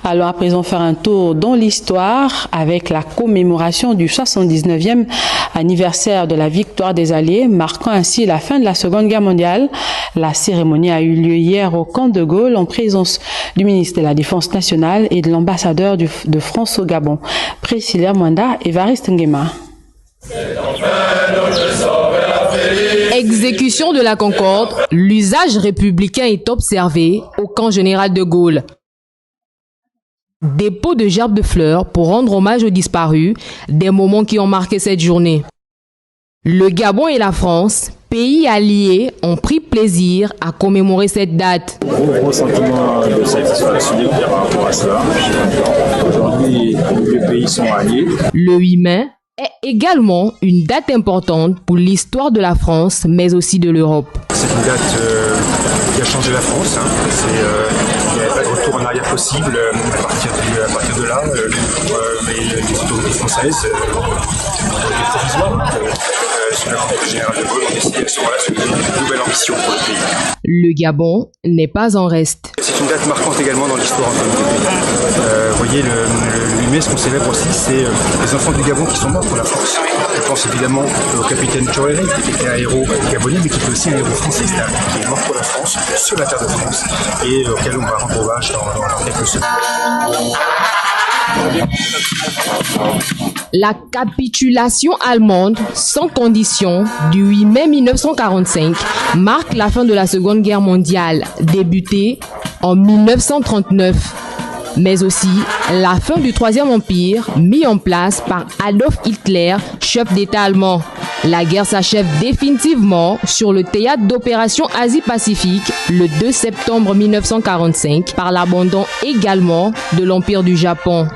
Allons à présent faire un tour dans l'histoire avec la commémoration du 79e anniversaire de la victoire des Alliés, marquant ainsi la fin de la Seconde Guerre mondiale. La cérémonie a eu lieu hier au camp de Gaulle en présence du ministre de la Défense nationale et de l'ambassadeur de France au Gabon. Priscilla Mwanda et Evariste Nguema. Exécution de la Concorde, l'usage républicain est observé au camp général de Gaulle. Dépôt de gerbes de fleurs pour rendre hommage aux disparus, des moments qui ont marqué cette journée. Le Gabon et la France, pays alliés, ont pris plaisir à commémorer cette date. Gros sentiment de satisfaction par rapport à cela. Aujourd'hui, les pays sont alliés. Le 8 mai est également une date importante pour l'histoire de la France, mais aussi de l'Europe. C'est une date qui a changé la France. Il n'y avait pas de retour en arrière possible à partir de là. Les autorités françaises, provisoires, sous la conduite du général de Gaulle, ont décidé à ce moment-là une nouvelle ambition pour le pays. Le Gabon n'est pas en reste. C'est une date marquante également dans l'histoire du pays. Vous voyez, le 8 mai, ce qu'on célèbre aussi, c'est les enfants du Gabon qui sont morts pour la France. Je pense évidemment au capitaine Choréré, qui était un héros gabonais, mais qui était aussi un héros français, qui est mort pour la France, sur la terre de France, et auquel on va rendre hommage dans quelques semaines. La capitulation allemande, sans condition, du 8 mai 1945, marque la fin de la Seconde Guerre mondiale, débutée en 1939. Mais aussi la fin du Troisième Empire, mis en place par Adolf Hitler, chef d'État allemand. La guerre s'achève définitivement sur le théâtre d'opération Asie-Pacifique le 2 septembre 1945 par l'abandon également de l'Empire du Japon.